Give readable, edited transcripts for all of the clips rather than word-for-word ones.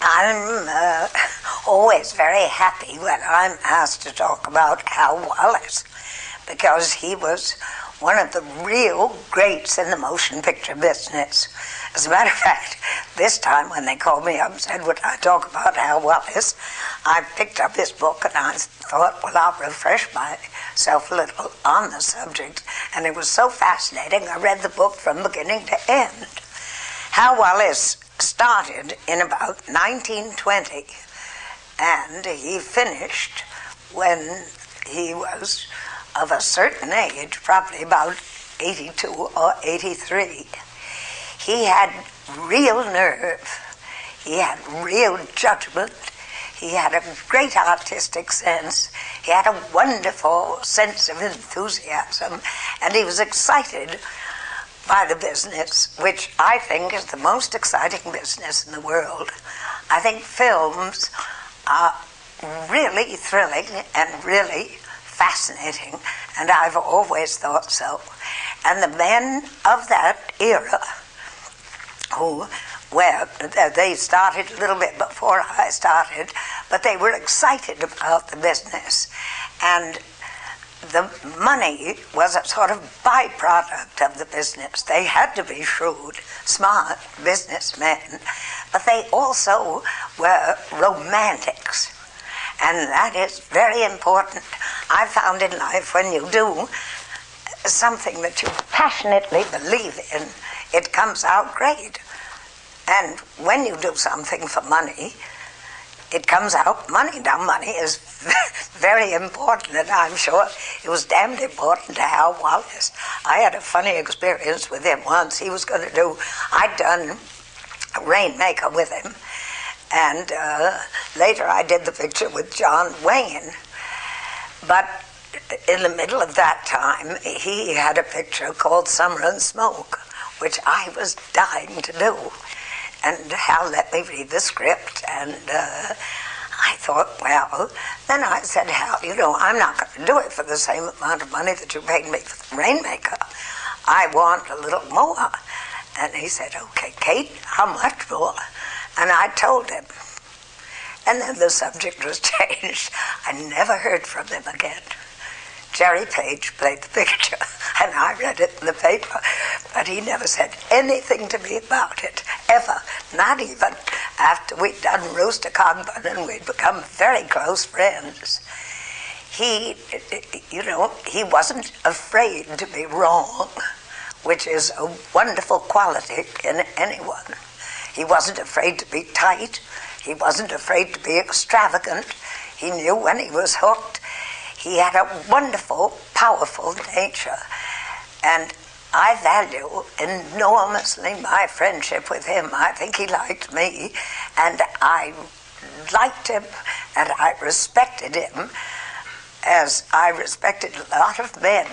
I'm always very happy when I'm asked to talk about Hal Wallis, because he was one of the real greats in the motion picture business. As a matter of fact, this time when they called me up and said, would I talk about Hal Wallis, I picked up his book and I thought, well, I'll refresh myself a little on the subject. And it was so fascinating, I read the book from beginning to end. Hal Wallis started in about 1920, and he finished when he was of a certain age, probably about 82 or 83. He had real nerve, he had real judgment, he had a great artistic sense, he had a wonderful sense of enthusiasm, and he was excited by the business, which I think is the most exciting business in the world. I think films are really thrilling and really fascinating, and I've always thought so. And the men of that era, they started a little bit before I started, but they were excited about the business. And the money was a sort of byproduct of the business. They had to be shrewd, smart businessmen, but they also were romantics. And that is very important. I found in life, when you do something that you passionately believe in, it comes out great. And when you do something for money, it comes out money. Now, money is very important, and I'm sure it was damned important to Hal Wallis. I had a funny experience with him once. He was going to do, I'd done Rainmaker with him, and later I did the picture with John Wayne. But in the middle of that time, he had a picture called Summer and Smoke, which I was dying to do. And Hal let me read the script, and I thought, well, then I said, Hal, you know, I'm not going to do it for the same amount of money that you paid me for the Rainmaker. I want a little more. And he said, okay, Kate, how much more? And I told him. And then the subject was changed. I never heard from him again. Jerry Page played the picture, and I read it in the paper, but he never said anything to me about it, ever, not even after we'd done Rooster Cogburn and we'd become very close friends. He, you know, he wasn't afraid to be wrong, which is a wonderful quality in anyone. He wasn't afraid to be tight. He wasn't afraid to be extravagant. He knew when he was hooked. He had a wonderful, powerful nature, and I value enormously my friendship with him. I think he liked me, and I liked him, and I respected him as I respected a lot of men,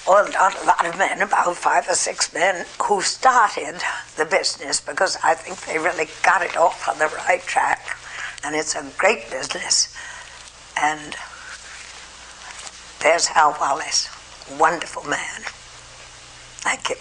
or not a lot of men, about 5 or 6 men who started the business, because I think they really got it off on the right track, and it's a great business. And there's Hal Wallis, wonderful man. Thank you.